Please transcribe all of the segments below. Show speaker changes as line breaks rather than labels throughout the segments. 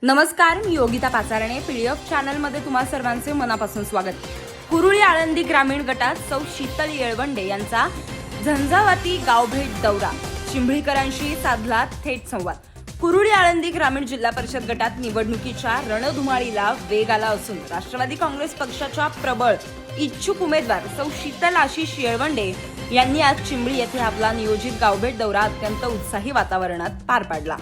नमस्कार, मी योगिता पाचारणे. पीडीएफ चॅनलमध्ये तुम्हा सर्वांचे मनापासून स्वागत. कुरुळी आळंदी ग्रामीण गटात सौ शीतल येळवंडे यांचा झंझावाती गावभेट दौरा, चिंबळीकरांशी साधला थेट संवाद. कुरुळी आळंदी ग्रामीण जिल्हा परिषद गटात निवडणुकीच्या रणधुमाळीला वेग आला असून राष्ट्रवादी काँग्रेस पक्षाच्या प्रबळ इच्छुक उमेदवार सौ शीतल आशिष येळवंडे यांनी आज चिंबळी येथे आपला नियोजित गावभेट दौरा अत्यंत उत्साही वातावरणात पार पाडला.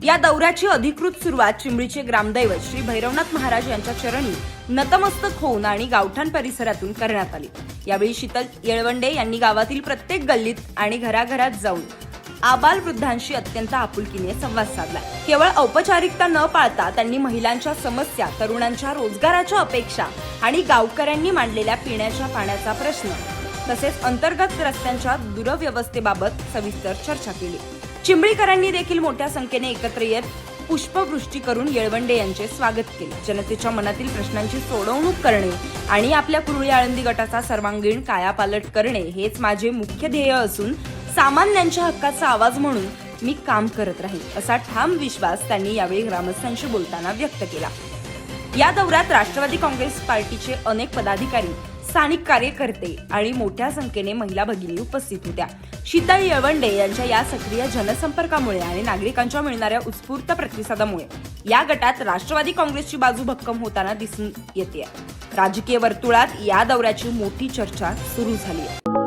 या दौऱ्याची अधिकृत सुरुवात चिंबळीचे ग्रामदैवत श्री भैरवनाथ महाराज यांच्या चरणी नतमस्तक होऊन आणि गावठाण परिसरातून करण्यात आली. यावेळी शीतल येळवंडे यांनी गावातील प्रत्येक गल्लीत आणि घराघरात जाऊन आबालवृद्धांशी अत्यंत आपुलकीने संवाद साधला. केवळ औपचारिकता न पाळता त्यांनी महिलांच्या समस्या, तरुणांच्या रोजगाराच्या अपेक्षा आणि गावकऱ्यांनी मांडलेल्या पिण्याच्या पाण्याचा प्रश्न तसेच अंतर्गत रस्त्यांच्या दुरव्यवस्थेबाबत सविस्तर चर्चा केली. चिंबळीकरांनी देखील मोठ्या संख्येने एकत्र येत पुष्पवृष्टी करून येळवंडे यांचे स्वागत केले. जनतेच्या मनातील प्रश्नांची सोडवणूक करणे आणि आपल्या कुरुळी आळंदी गटाचा सर्वांगीण कायापालट करणे हेच माझे मुख्य ध्येय असून सामान्यांच्या हक्काचा आवाज म्हणून मी काम करत राहीन, असा ठाम विश्वास त्यांनी यावेळी ग्रामस्थांशी बोलताना व्यक्त केला. या दौऱ्यात राष्ट्रवादी काँग्रेस पार्टीचे अनेक पदाधिकारी, स्थानिक कार्यकर्ते आणि मोठ्या संख्येने महिला भगिनी उपस्थित होत्या. शीतल येळवंडे यांच्या या सक्रिय जनसंपर्कामुळे आणि नागरिकांच्या मिळणाऱ्या उत्स्फूर्त प्रतिसादामुळे या गटात राष्ट्रवादी काँग्रेसची बाजू भक्कम होताना दिसून येते. राजकीय वर्तुळात या दौऱ्याची मोठी चर्चा सुरू झाली आहे.